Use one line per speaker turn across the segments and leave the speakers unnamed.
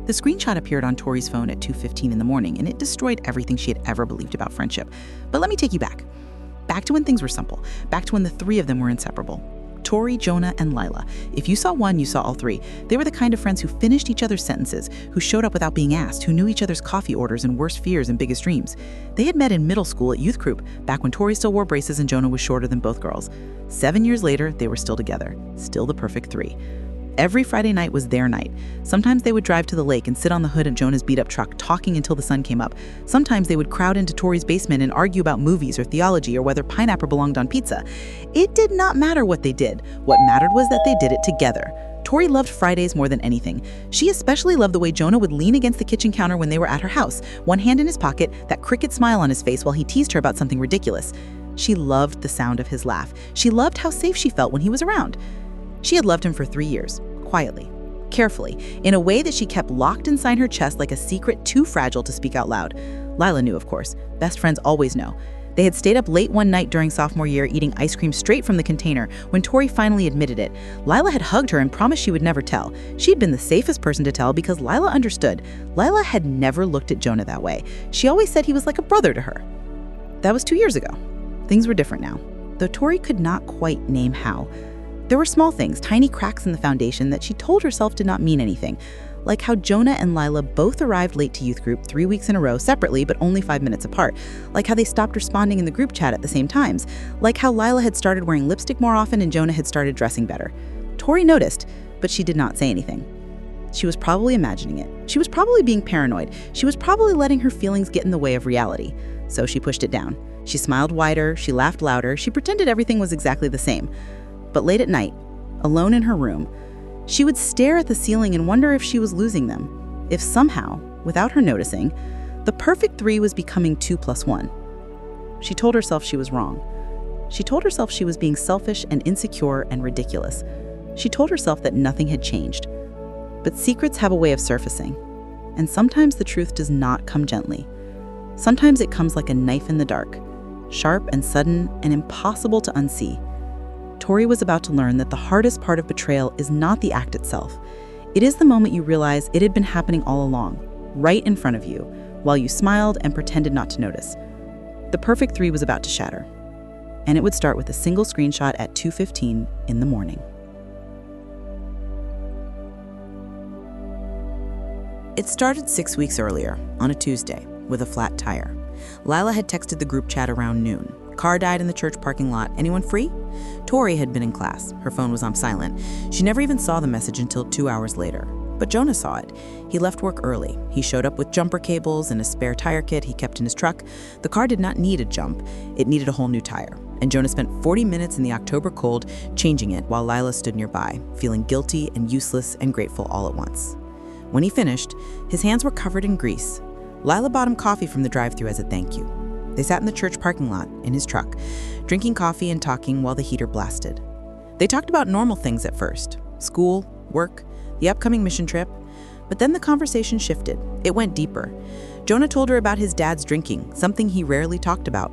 The screenshot appeared on Tori's phone at 2:15 in the morning, and it destroyed everything she had ever believed about friendship. But let me take you back. Back to when things were simple. Back to when the three of them were inseparable. Tori, Jonah, and Lila. If you saw one, you saw all three. They were the kind of friends who finished each other's sentences, who showed up without being asked, who knew each other's coffee orders and worst fears and biggest dreams. They had met in middle school at youth group, back when Tori still wore braces and Jonah was shorter than both girls. 7 years later, they were still together. Still the perfect three. Every Friday night was their night. Sometimes they would drive to the lake and sit on the hood of Jonah's beat-up truck, talking until the sun came up. Sometimes they would crowd into Tori's basement and argue about movies or theology or whether pineapple belonged on pizza. It did not matter what they did. What mattered was that they did it together. Tori loved Fridays more than anything. She especially loved the way Jonah would lean against the kitchen counter when they were at her house, one hand in his pocket, that cricket smile on his face while he teased her about something ridiculous. She loved the sound of his laugh. She loved how safe she felt when he was around. She had loved him for 3 years. Quietly, carefully, in a way that she kept locked inside her chest like a secret too fragile to speak out loud. Lila knew, of course. Best friends always know. They had stayed up late one night during sophomore year eating ice cream straight from the container when Tori finally admitted it. Lila had hugged her and promised she would never tell. She'd been the safest person to tell because Lila understood. Lila had never looked at Jonah that way. She always said he was like a brother to her. That was 2 years ago. Things were different now, though Tori could not quite name how. There were small things, tiny cracks in the foundation that she told herself did not mean anything, like how Jonah and Lila both arrived late to youth group 3 weeks in a row separately but only 5 minutes apart, like how they stopped responding in the group chat at the same times, like how Lila had started wearing lipstick more often and Jonah had started dressing better. Tori noticed, but she did not say anything. She was probably imagining it. She was probably being paranoid. She was probably letting her feelings get in the way of reality. So she pushed it down. She smiled wider, she laughed louder, she pretended everything was exactly the same. But late at night, alone in her room, she would stare at the ceiling and wonder if she was losing them. If somehow, without her noticing, the perfect three was becoming 2 + 1. She told herself she was wrong. She told herself she was being selfish and insecure and ridiculous. She told herself that nothing had changed. But secrets have a way of surfacing, and sometimes the truth does not come gently. Sometimes it comes like a knife in the dark, sharp and sudden and impossible to unsee. Tori was about to learn that the hardest part of betrayal is not the act itself. It is the moment you realize it had been happening all along, right in front of you, while you smiled and pretended not to notice. The perfect three was about to shatter, and it would start with a single screenshot at 2:15 in the morning. It started 6 weeks earlier, on a Tuesday, with a flat tire. Lila had texted the group chat around noon. Car died in the church parking lot. Anyone free? Tori had been in class. Her phone was on silent. She never even saw the message until 2 hours later. But Jonah saw it. He left work early. He showed up with jumper cables and a spare tire kit he kept in his truck. The car did not need a jump. It needed a whole new tire. And Jonah spent 40 minutes in the October cold changing it while Lila stood nearby, feeling guilty and useless and grateful all at once. When he finished, his hands were covered in grease. Lila bought him coffee from the drive-thru as a thank you. They sat in the church parking lot, in his truck, drinking coffee and talking while the heater blasted. They talked about normal things at first, school, work, the upcoming mission trip, but then the conversation shifted. It went deeper. Jonah told her about his dad's drinking, something he rarely talked about.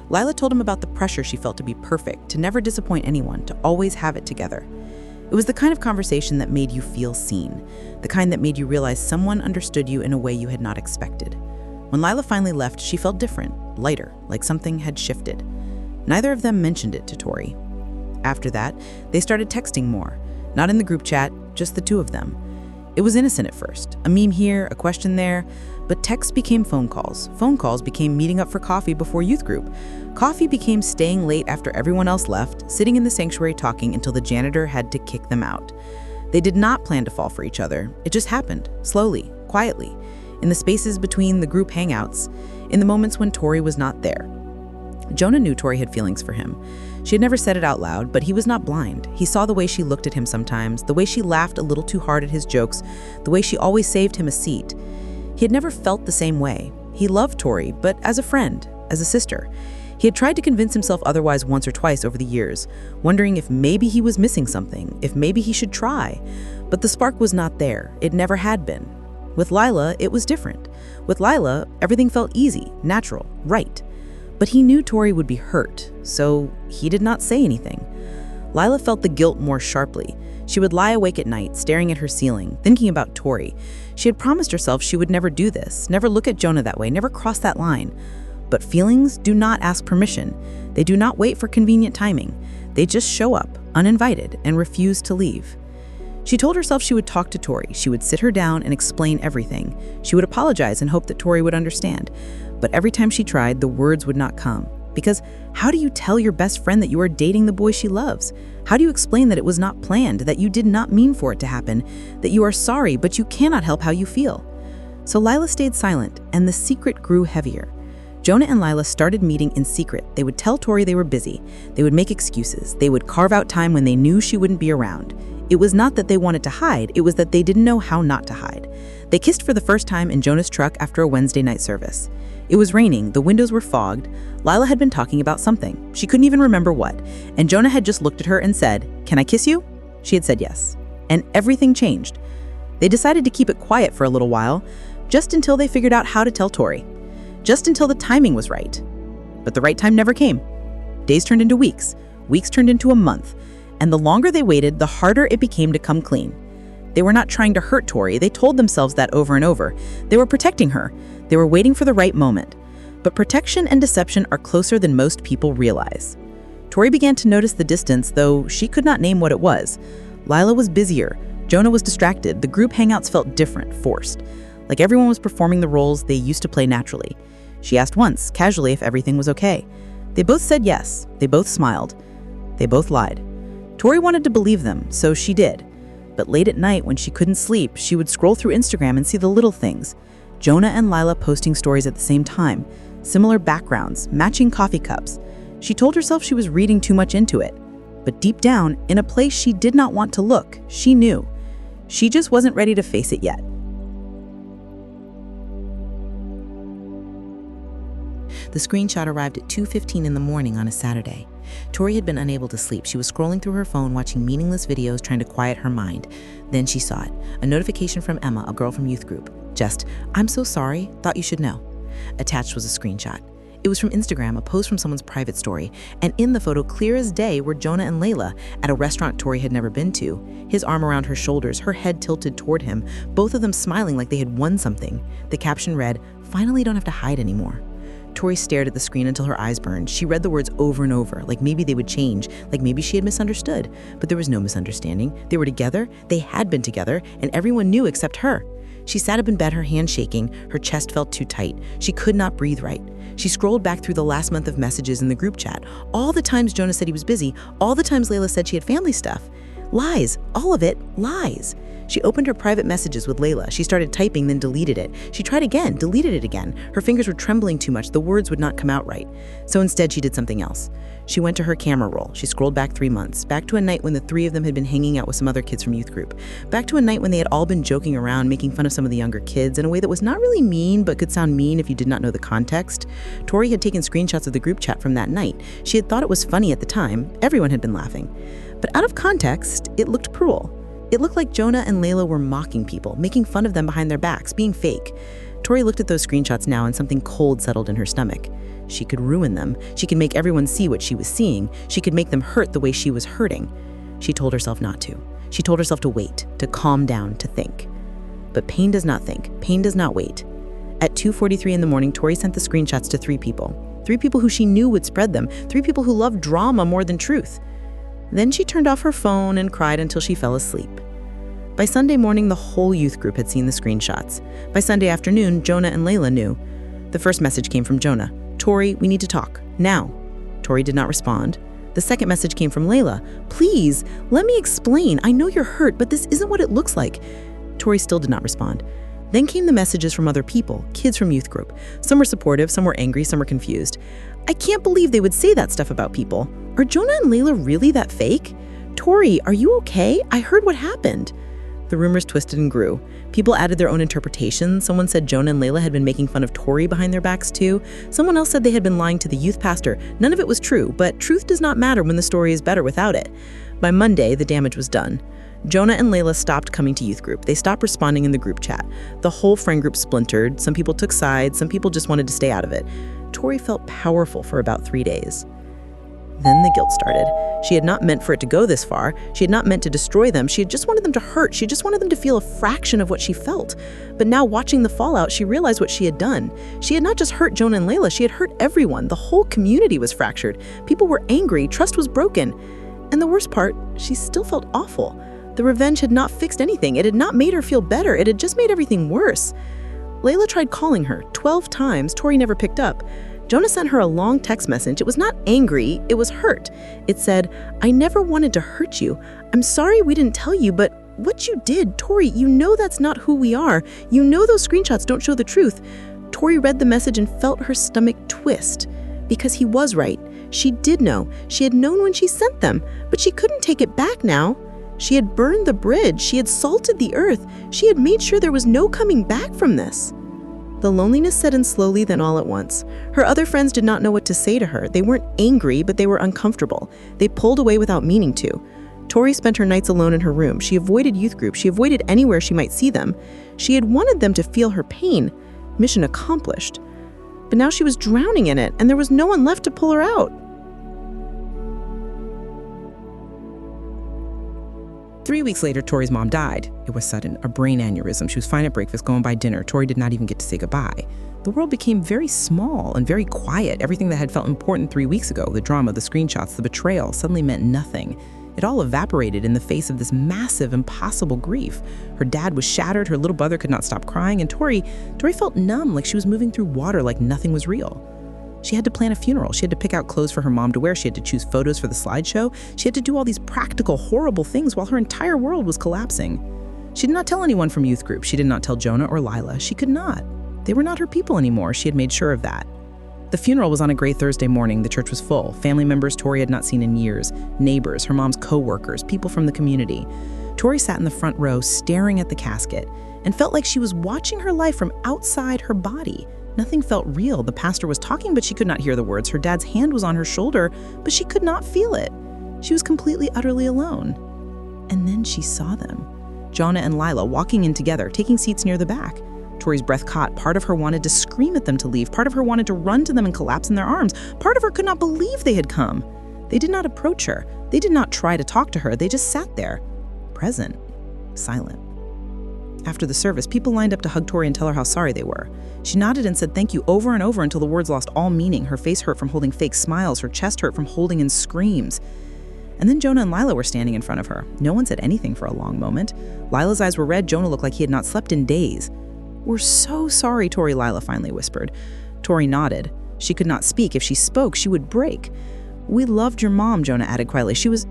Lila told him about the pressure she felt to be perfect, to never disappoint anyone, to always have it together. It was the kind of conversation that made you feel seen, the kind that made you realize someone understood you in a way you had not expected. When Lila finally left, she felt different, lighter, like something had shifted. Neither of them mentioned it to Tori. After that, they started texting more. Not in the group chat, just the two of them. It was innocent at first, a meme here, a question there, but texts became phone calls. Phone calls became meeting up for coffee before youth group. Coffee became staying late after everyone else left, sitting in the sanctuary talking until the janitor had to kick them out. They did not plan to fall for each other. It just happened, slowly, quietly, in the spaces between the group hangouts, in the moments when Tori was not there. Jonah knew Tori had feelings for him. She had never said it out loud, but he was not blind. He saw the way she looked at him sometimes, the way she laughed a little too hard at his jokes, the way she always saved him a seat. He had never felt the same way. He loved Tori, but as a friend, as a sister. He had tried to convince himself otherwise once or twice over the years, wondering if maybe he was missing something, if maybe he should try. But the spark was not there. It never had been. With Lila, it was different. With Lila, everything felt easy, natural, right. But he knew Tori would be hurt, so he did not say anything. Lila felt the guilt more sharply. She would lie awake at night, staring at her ceiling, thinking about Tori. She had promised herself she would never do this, never look at Jonah that way, never cross that line. But feelings do not ask permission. They do not wait for convenient timing. They just show up, uninvited, and refuse to leave. She told herself she would talk to Tori. She would sit her down and explain everything. She would apologize and hope that Tori would understand. But every time she tried, the words would not come. Because how do you tell your best friend that you are dating the boy she loves? How do you explain that it was not planned, that you did not mean for it to happen, that you are sorry, but you cannot help how you feel? So Lila stayed silent, and the secret grew heavier. Jonah and Lila started meeting in secret. They would tell Tori they were busy. They would make excuses. They would carve out time when they knew she wouldn't be around. It was not that they wanted to hide, it was that they didn't know how not to hide. They kissed for the first time in Jonah's truck after a Wednesday night service. It was raining, the windows were fogged. Lila had been talking about something. She couldn't even remember what. And Jonah had just looked at her and said, "Can I kiss you?" She had said yes. And everything changed. They decided to keep it quiet for a little while, just until they figured out how to tell Tori. Just until the timing was right. But the right time never came. Days turned into weeks. Weeks turned into a month. And the longer they waited, the harder it became to come clean. They were not trying to hurt Tori. They told themselves that over and over. They were protecting her. They were waiting for the right moment. But protection and deception are closer than most people realize. Tori began to notice the distance, though she could not name what it was. Lila was busier. Jonah was distracted. The group hangouts felt different, forced. Like everyone was performing the roles they used to play naturally. She asked once, casually, if everything was okay. They both said yes. They both smiled. They both lied. Tori wanted to believe them, so she did. But late at night, when she couldn't sleep, she would scroll through Instagram and see the little things. Jonah and Lila posting stories at the same time, similar backgrounds, matching coffee cups. She told herself she was reading too much into it. But deep down, in a place she did not want to look, she knew. She just wasn't ready to face it yet. The screenshot arrived at 2:15 in the morning on a Saturday. Tori had been unable to sleep. She was scrolling through her phone, watching meaningless videos, trying to quiet her mind. Then she saw it. A notification from Emma, a girl from youth group. Just, "I'm so sorry, thought you should know." Attached was a screenshot. It was from Instagram, a post from someone's private story, and in the photo, clear as day, were Jonah and Layla at a restaurant Tori had never been to, his arm around her shoulders, her head tilted toward him, both of them smiling like they had won something. The caption read, "Finally don't have to hide anymore." Tori stared at the screen until her eyes burned. She read the words over and over, like maybe they would change, like maybe she had misunderstood. But there was no misunderstanding. They were together, they had been together, and everyone knew except her. She sat up in bed, her hand shaking, her chest felt too tight. She could not breathe right. She scrolled back through the last month of messages in the group chat. All the times Jonah said he was busy, all the times Layla said she had family stuff. Lies, all of it, lies. She opened her private messages with Layla. She started typing, then deleted it. She tried again, deleted it again. Her fingers were trembling too much. The words would not come out right. So instead, she did something else. She went to her camera roll. She scrolled back 3 months, back to a night when the three of them had been hanging out with some other kids from youth group, back to a night when they had all been joking around, making fun of some of the younger kids in a way that was not really mean, but could sound mean if you did not know the context. Tori had taken screenshots of the group chat from that night. She had thought it was funny at the time. Everyone had been laughing. But out of context, it looked cruel. It looked like Jonah and Layla were mocking people, making fun of them behind their backs, being fake. Tori looked at those screenshots now and something cold settled in her stomach. She could ruin them. She could make everyone see what she was seeing. She could make them hurt the way she was hurting. She told herself not to. She told herself to wait, to calm down, to think. But pain does not think. Pain does not wait. At 2:43 in the morning, Tori sent the screenshots to 3 people. 3 people who she knew would spread them. 3 people who loved drama more than truth. Then she turned off her phone and cried until she fell asleep. By Sunday morning, the whole youth group had seen the screenshots. By Sunday afternoon, Jonah and Layla knew. The first message came from Jonah. "Tori, we need to talk. Now." Tori did not respond. The second message came from Layla. "Please, let me explain. I know you're hurt, but this isn't what it looks like." Tori still did not respond. Then came the messages from other people, kids from youth group. Some were supportive, some were angry, some were confused. "I can't believe they would say that stuff about people. Are Jonah and Layla really that fake? Tori, are you okay? I heard what happened." The rumors twisted and grew. People added their own interpretations. Someone said Jonah and Layla had been making fun of Tori behind their backs too. Someone else said they had been lying to the youth pastor. None of it was true, but truth does not matter when the story is better without it. By Monday, the damage was done. Jonah and Layla stopped coming to youth group. They stopped responding in the group chat. The whole friend group splintered. Some people took sides. Some people just wanted to stay out of it. Tori felt powerful for about 3 days. Then the guilt started. She had not meant for it to go this far. She had not meant to destroy them. She had just wanted them to hurt. She just wanted them to feel a fraction of what she felt. But now, watching the fallout, she realized what she had done. She had not just hurt Jonah and Layla, she had hurt everyone. The whole community was fractured. People were angry, trust was broken. And the worst part, she still felt awful. The revenge had not fixed anything. It had not made her feel better. It had just made everything worse. Layla tried calling her 12 times. Tori never picked up. Jonah sent her a long text message. It was not angry, it was hurt. It said, "I never wanted to hurt you. I'm sorry we didn't tell you, but what you did, Tori, you know that's not who we are. You know those screenshots don't show the truth." Tori read the message and felt her stomach twist. Because he was right. She did know. She had known when she sent them, but she couldn't take it back now. She had burned the bridge. She had salted the earth. She had made sure there was no coming back from this. The loneliness set in slowly, then all at once. Her other friends did not know what to say to her. They weren't angry, but they were uncomfortable. They pulled away without meaning to. Tori spent her nights alone in her room. She avoided youth groups. She avoided anywhere she might see them. She had wanted them to feel her pain. Mission accomplished. But now she was drowning in it, and there was no one left to pull her out.
3 weeks later, Tori's mom died. It was sudden, a brain aneurysm. She was fine at breakfast, going by dinner. Tori did not even get to say goodbye. The world became very small and very quiet. Everything that had felt important 3 weeks ago, the drama, the screenshots, the betrayal, suddenly meant nothing. It all evaporated in the face of this massive, impossible grief. Her dad was shattered, her little brother could not stop crying, and Tori felt numb, like she was moving through water, like nothing was real. She had to plan a funeral. She had to pick out clothes for her mom to wear. She had to choose photos for the slideshow. She had to do all these practical, horrible things while her entire world was collapsing. She did not tell anyone from youth group. She did not tell Jonah or Lila. She could not. They were not her people anymore. She had made sure of that. The funeral was on a gray Thursday morning. The church was full. Family members Tori had not seen in years, neighbors, her mom's co-workers, people from the community. Tori sat in the front row staring at the casket and felt like she was watching her life from outside her body. Nothing felt real. The pastor was talking, but she could not hear the words. Her dad's hand was on her shoulder, but she could not feel it. She was completely, utterly alone. And then she saw them. Jonah and Lila walking in together, taking seats near the back. Tori's breath caught. Part of her wanted to scream at them to leave. Part of her wanted to run to them and collapse in their arms. Part of her could not believe they had come. They did not approach her. They did not try to talk to her. They just sat there, present, silent. After the service, people lined up to hug Tori and tell her how sorry they were. She nodded and said thank you over and over until the words lost all meaning. Her face hurt from holding fake smiles. Her chest hurt from holding in screams. And then Jonah and Lila were standing in front of her. No one said anything for a long moment. Lila's eyes were red. Jonah looked like he had not slept in days. "We're so sorry, Tori," Lila finally whispered. Tori nodded. She could not speak. If she spoke, she would break. "We loved your mom," Jonah added quietly. She was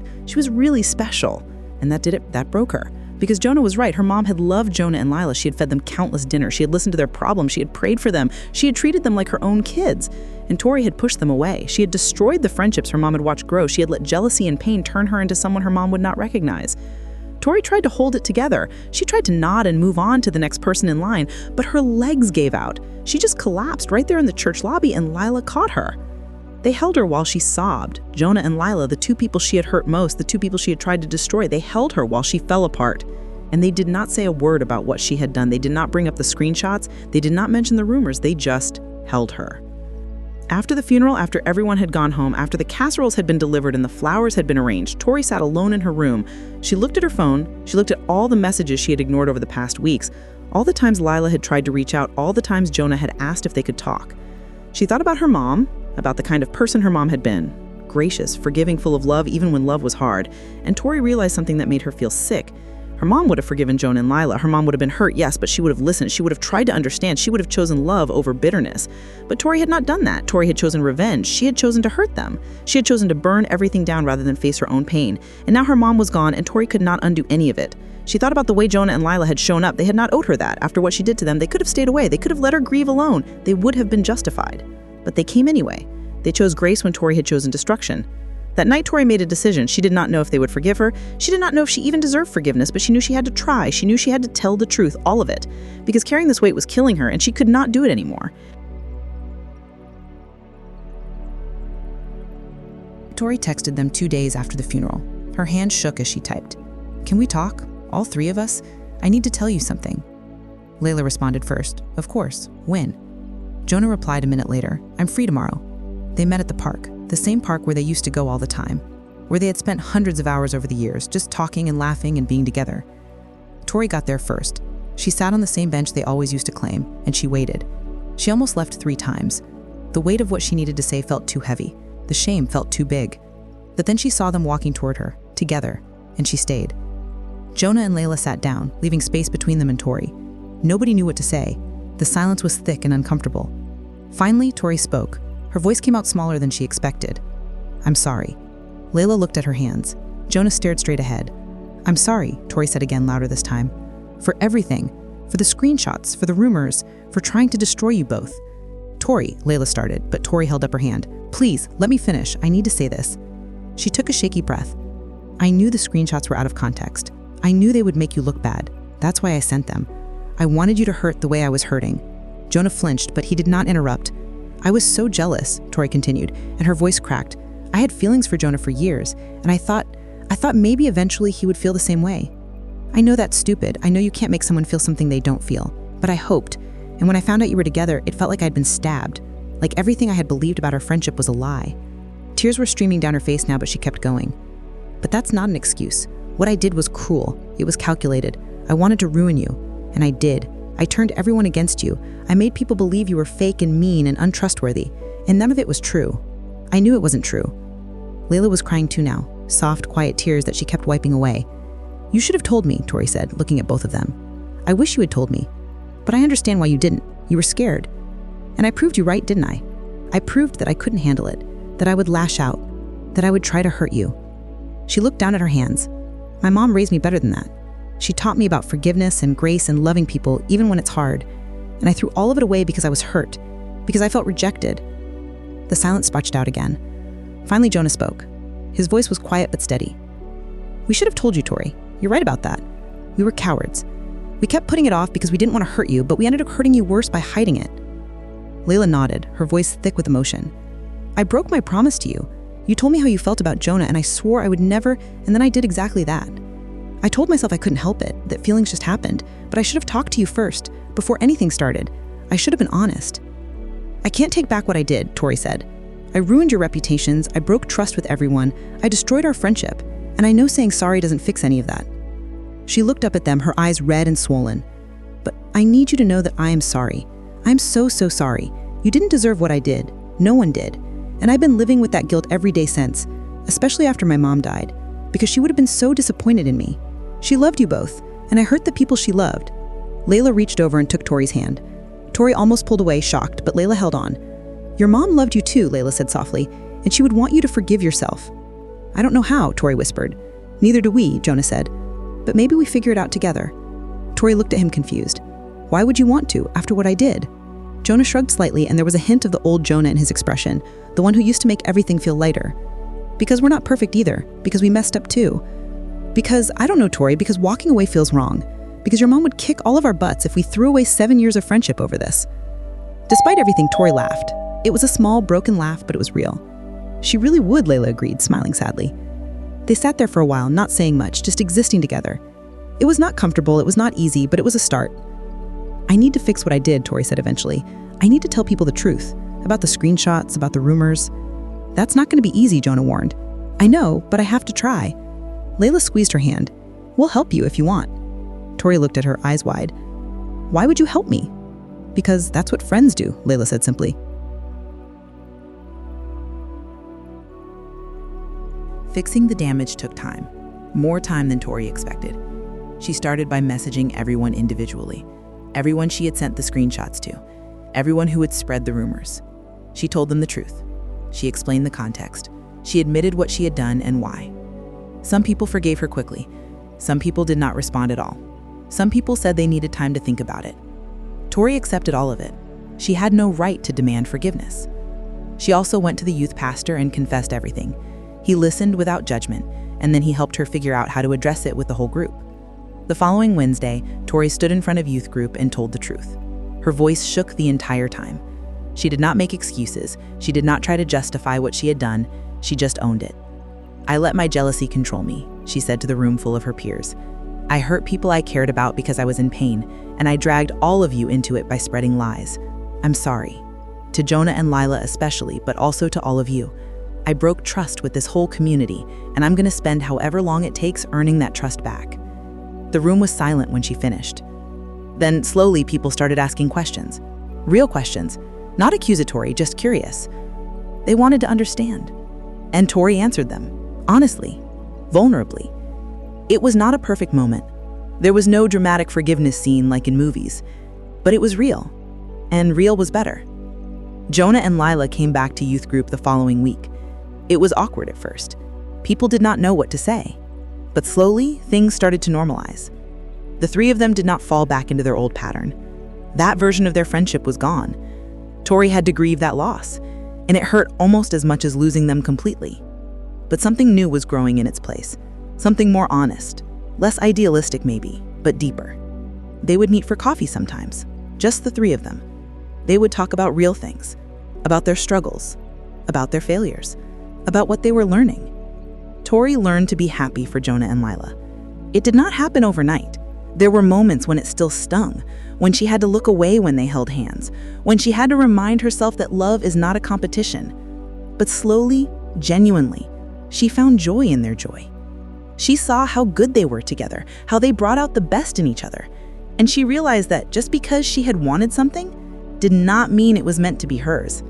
really special. And that did it. That broke her. Because Jonah was right. Her mom had loved Jonah and Lila. She had fed them countless dinners. She had listened to their problems. She had prayed for them. She had treated them like her own kids. And Tori had pushed them away. She had destroyed the friendships her mom had watched grow. She had let jealousy and pain turn her into someone her mom would not recognize. Tori tried to hold it together. She tried to nod and move on to the next person in line, but her legs gave out. She just collapsed right there in the church lobby, and Lila caught her. They held her while she sobbed. Jonah and Lila, the two people she had hurt most, the two people she had tried to destroy, they held her while she fell apart. And they did not say a word about what she had done. They did not bring up the screenshots. They did not mention the rumors. They just held her. After the funeral, after everyone had gone home, after the casseroles had been delivered and the flowers had been arranged, Tori sat alone in her room. She looked at her phone. She looked at all the messages she had ignored over the past weeks, all the times Lila had tried to reach out, all the times Jonah had asked if they could talk. She thought about her mom, about the kind of person her mom had been. Gracious, forgiving, full of love, even when love was hard. And Tori realized something that made her feel sick. Her mom would have forgiven Jonah and Lila. Her mom would have been hurt, yes, but she would have listened. She would have tried to understand. She would have chosen love over bitterness. But Tori had not done that. Tori had chosen revenge. She had chosen to hurt them. She had chosen to burn everything down rather than face her own pain. And now her mom was gone, and Tori could not undo any of it. She thought about the way Jonah and Lila had shown up. They had not owed her that. After what she did to them, they could have stayed away. They could have let her grieve alone. They would have been justified. But they came anyway. They chose grace when Tori had chosen destruction. That night, Tori made a decision. She did not know if they would forgive her. She did not know if she even deserved forgiveness, but she knew she had to try. She knew she had to tell the truth, all of it, because carrying this weight was killing her, and she could not do it anymore. Tori texted them 2 days after the funeral. Her hand shook as she typed. "Can we talk? All three of us? I need to tell you something." Layla responded first. "Of course. When?" Jonah replied a minute later. "I'm free tomorrow." They met at the park. the same park where they used to go all the time, where they had spent hundreds of hours over the years, just talking and laughing and being together. Tori got there first. She sat on the same bench they always used to claim, and she waited. She almost left 3 times. The weight of what she needed to say felt too heavy. The shame felt too big. But then she saw them walking toward her, together, and she stayed. Jonah and Layla sat down, leaving space between them and Tori. Nobody knew what to say. The silence was thick and uncomfortable. Finally, Tori spoke. Her voice came out smaller than she expected. "I'm sorry." Layla looked at her hands. Jonah stared straight ahead. "I'm sorry," Tori said again, louder this time. "For everything. For the screenshots, for the rumors, for trying to destroy you both." "Tori," Layla started, but Tori held up her hand. "Please, let me finish. I need to say this." She took a shaky breath. "I knew the screenshots were out of context. I knew they would make you look bad. That's why I sent them. I wanted you to hurt the way I was hurting." Jonah flinched, but he did not interrupt. "I was so jealous," Tori continued, and her voice cracked. "I had feelings for Jonah for years, and I thought maybe eventually he would feel the same way. I know that's stupid. I know you can't make someone feel something they don't feel. But I hoped. And when I found out you were together, it felt like I'd been stabbed. Like everything I had believed about our friendship was a lie." Tears were streaming down her face now, but she kept going. "But that's not an excuse. What I did was cruel. It was calculated. I wanted to ruin you. And I did. I turned everyone against you. I made people believe you were fake and mean and untrustworthy. And none of it was true. I knew it wasn't true." Layla was crying too now, soft, quiet tears that she kept wiping away. "You should have told me," Tori said, looking at both of them. "I wish you had told me. But I understand why you didn't. You were scared. And I proved you right, didn't I? I proved that I couldn't handle it, that I would lash out, that I would try to hurt you." She looked down at her hands. "My mom raised me better than that. She taught me about forgiveness and grace and loving people even when it's hard. And I threw all of it away because I was hurt, because I felt rejected." The silence stretched out again. Finally, Jonah spoke. His voice was quiet but steady. "We should have told you, Tori. You're right about that. We were cowards. We kept putting it off because we didn't want to hurt you, but we ended up hurting you worse by hiding it." Layla nodded, her voice thick with emotion. "I broke my promise to you. You told me how you felt about Jonah, and I swore I would never, and then I did exactly that. I told myself I couldn't help it, that feelings just happened, but I should have talked to you first, before anything started. I should have been honest." "I can't take back what I did," Tori said. "I ruined your reputations, I broke trust with everyone, I destroyed our friendship, and I know saying sorry doesn't fix any of that." She looked up at them, her eyes red and swollen. "But I need you to know that I am sorry. I'm so sorry. You didn't deserve what I did. No one did. And I've been living with that guilt every day since, especially after my mom died, because she would have been so disappointed in me. She loved you both, and I hurt the people she loved." Layla reached over and took Tori's hand. Tori almost pulled away, shocked, but Layla held on. "Your mom loved you too," Layla said softly, "and she would want you to forgive yourself." "I don't know how," Tori whispered. "Neither do we," Jonah said. "But maybe we figure it out together." Tori looked at him confused. "Why would you want to, after what I did?" Jonah shrugged slightly, and there was a hint of the old Jonah in his expression, the one who used to make everything feel lighter. "Because we're not perfect either, because we messed up too. Because, I don't know, Tori, because walking away feels wrong. Because your mom would kick all of our butts if we threw away 7 years of friendship over this." Despite everything, Tori laughed. It was a small, broken laugh, but it was real. "She really would," Layla agreed, smiling sadly. They sat there for a while, not saying much, just existing together. It was not comfortable, it was not easy, but it was a start. "I need to fix what I did," Tori said eventually. "I need to tell people the truth, about the screenshots, about the rumors." "That's not going to be easy," Jonah warned. "I know, but I have to try." Layla squeezed her hand. "We'll help you if you want." Tori looked at her, eyes wide. "Why would you help me?" "Because that's what friends do," Layla said simply.
Fixing the damage took time, more time than Tori expected. She started by messaging everyone individually, everyone she had sent the screenshots to, everyone who had spread the rumors. She told them the truth. She explained the context. She admitted what she had done and why. Some people forgave her quickly. Some people did not respond at all. Some people said they needed time to think about it. Tori accepted all of it. She had no right to demand forgiveness. She also went to the youth pastor and confessed everything. He listened without judgment, and then he helped her figure out how to address it with the whole group. The following Wednesday, Tori stood in front of youth group and told the truth. Her voice shook the entire time. She did not make excuses. She did not try to justify what she had done. She just owned it. "I let my jealousy control me," she said to the room full of her peers. "I hurt people I cared about because I was in pain, and I dragged all of you into it by spreading lies. I'm sorry. To Jonah and Lila especially, but also to all of you. I broke trust with this whole community, and I'm gonna spend however long it takes earning that trust back." The room was silent when she finished. Then slowly people started asking questions. Real questions, not accusatory, just curious. They wanted to understand. And Tori answered them, honestly, vulnerably. It was not a perfect moment. There was no dramatic forgiveness scene like in movies, but it was real, and real was better. Jonah and Lila came back to youth group the following week. It was awkward at first. People did not know what to say, but slowly things started to normalize. The three of them did not fall back into their old pattern. That version of their friendship was gone. Tori had to grieve that loss, and it hurt almost as much as losing them completely. But something new was growing in its place, something more honest, less idealistic maybe, but deeper. They would meet for coffee sometimes, just the three of them. They would talk about real things, about their struggles, about their failures, about what they were learning. Tori learned to be happy for Jonah and Lila. It did not happen overnight. There were moments when it still stung, when she had to look away when they held hands, when she had to remind herself that love is not a competition. But slowly, genuinely, she found joy in their joy. She saw how good they were together, how they brought out the best in each other. And she realized that just because she had wanted something did not mean it was meant to be hers.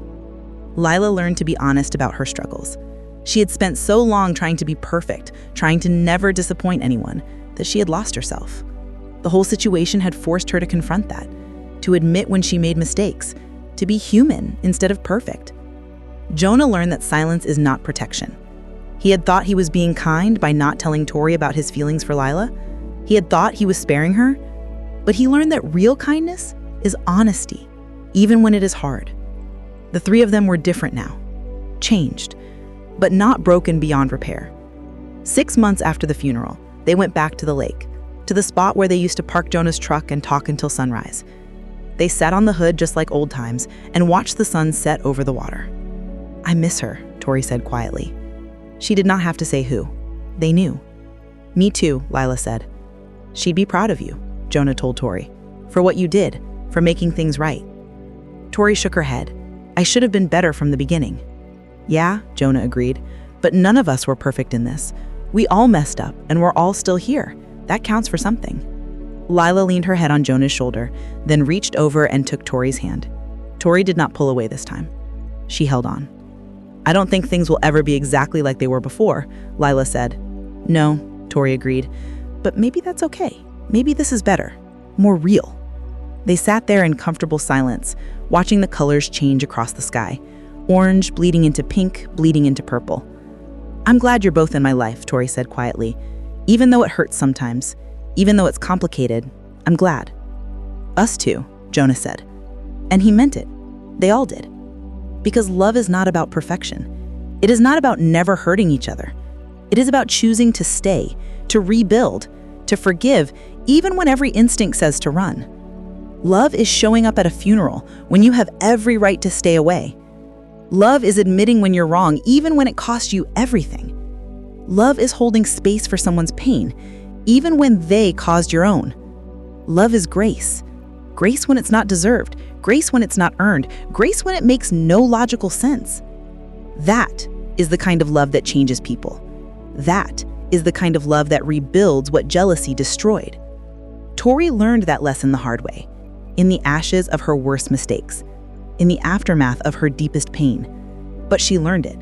Lila learned to be honest about her struggles. She had spent so long trying to be perfect, trying to never disappoint anyone, that she had lost herself. The whole situation had forced her to confront that, to admit when she made mistakes, to be human instead of perfect. Jonah learned that silence is not protection. He had thought he was being kind by not telling Tori about his feelings for Lila. He had thought he was sparing her, but he learned that real kindness is honesty, even when it is hard. The three of them were different now, changed, but not broken beyond repair. 6 months after the funeral, they went back to the lake, to the spot where they used to park Jonah's truck and talk until sunrise. They sat on the hood just like old times and watched the sun set over the water. "I miss her," Tori said quietly. She did not have to say who. They knew. "Me too," Lila said. "She'd be proud of you," Jonah told Tori, "for what you did, for making things right." Tori shook her head. "I should have been better from the beginning." "Yeah," Jonah agreed, "but none of us were perfect in this. We all messed up, and we're all still here. That counts for something." Lila leaned her head on Jonah's shoulder, then reached over and took Tori's hand. Tori did not pull away this time. She held on. "I don't think things will ever be exactly like they were before," Lila said. "No," Tori agreed, "but maybe that's okay. Maybe this is better, more real." They sat there in comfortable silence, watching the colors change across the sky. Orange bleeding into pink, bleeding into purple. "I'm glad you're both in my life," Tori said quietly. "Even though it hurts sometimes, even though it's complicated, I'm glad." "Us too," Jonah said. And he meant it. They all did. Because love is not about perfection. It is not about never hurting each other. It is about choosing to stay, to rebuild, to forgive, even when every instinct says to run. Love is showing up at a funeral when you have every right to stay away. Love is admitting when you're wrong, even when it costs you everything. Love is holding space for someone's pain, even when they caused your own. Love is grace. Grace when it's not deserved, grace when it's not earned, grace when it makes no logical sense. That is the kind of love that changes people. That is the kind of love that rebuilds what jealousy destroyed. Tori learned that lesson the hard way, in the ashes of her worst mistakes, in the aftermath of her deepest pain. But she learned it,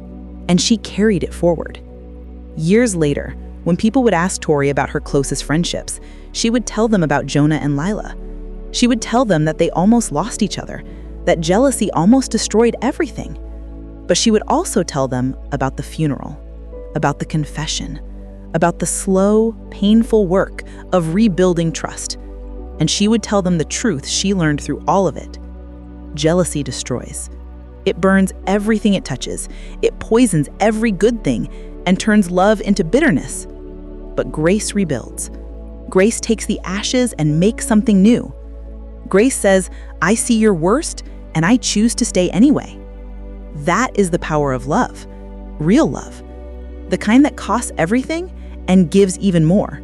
and she carried it forward. Years later, when people would ask Tori about her closest friendships, she would tell them about Jonah and Lila. She would tell them that they almost lost each other, that jealousy almost destroyed everything. But she would also tell them about the funeral, about the confession, about the slow, painful work of rebuilding trust. And she would tell them the truth she learned through all of it. Jealousy destroys. It burns everything it touches. It poisons every good thing and turns love into bitterness. But grace rebuilds. Grace takes the ashes and makes something new. Grace says, "I see your worst, and I choose to stay anyway." That is the power of love, real love. The kind that costs everything and gives even more.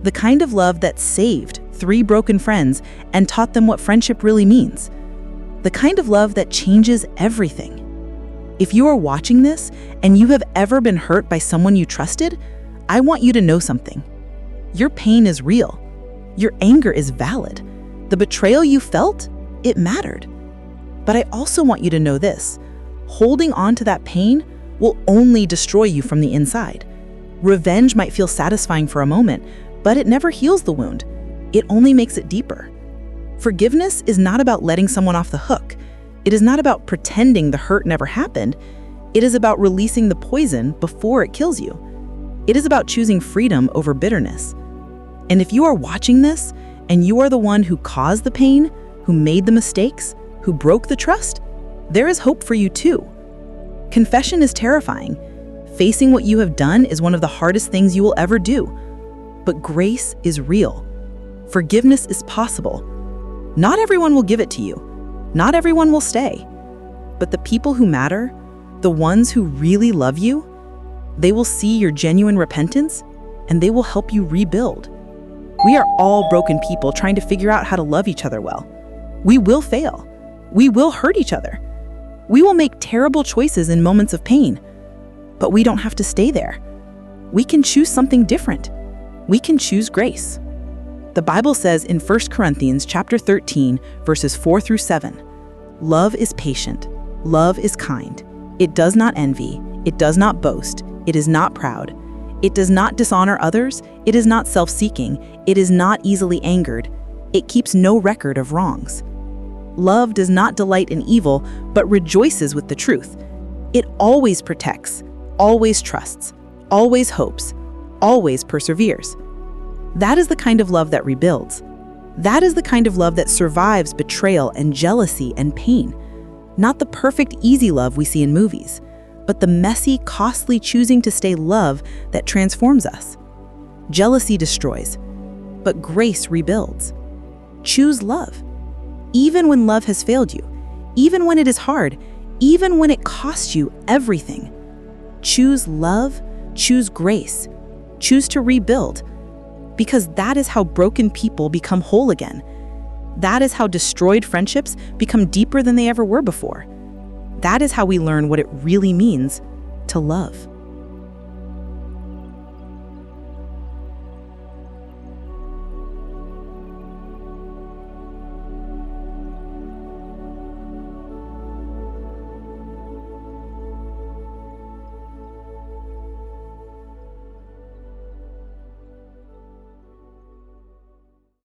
The kind of love that saved 3 broken friends and taught them what friendship really means. The kind of love that changes everything. If you are watching this and you have ever been hurt by someone you trusted, I want you to know something. Your pain is real. Your anger is valid. The betrayal you felt, it mattered. But I also want you to know this. Holding on to that pain will only destroy you from the inside. Revenge might feel satisfying for a moment, but it never heals the wound. It only makes it deeper. Forgiveness is not about letting someone off the hook. It is not about pretending the hurt never happened. It is about releasing the poison before it kills you. It is about choosing freedom over bitterness. And if you are watching this and you are the one who caused the pain, who made the mistakes, who broke the trust, there is hope for you too. Confession is terrifying. Facing what you have done is one of the hardest things you will ever do. But grace is real. Forgiveness is possible. Not everyone will give it to you. Not everyone will stay. But the people who matter, the ones who really love you, they will see your genuine repentance and they will help you rebuild. We are all broken people trying to figure out how to love each other well. We will fail. We will hurt each other. We will make terrible choices in moments of pain. But we don't have to stay there. We can choose something different. We can choose grace. The Bible says in 1 Corinthians chapter 13, verses 4 through 7, love is patient. Love is kind. It does not envy. It does not boast. It is not proud. It does not dishonor others. It is not self-seeking. It is not easily angered. It keeps no record of wrongs. Love does not delight in evil, but rejoices with the truth. It always protects, always trusts, always hopes, always perseveres. That is the kind of love that rebuilds. That is the kind of love that survives betrayal and jealousy and pain. Not the perfect, easy love we see in movies, but the messy, costly choosing to stay love that transforms us. Jealousy destroys, but grace rebuilds. Choose love. Even when love has failed you, even when it is hard, even when it costs you everything. Choose love, choose grace, choose to rebuild, because that is how broken people become whole again. That is how destroyed friendships become deeper than they ever were before. That is how we learn what it really means to love.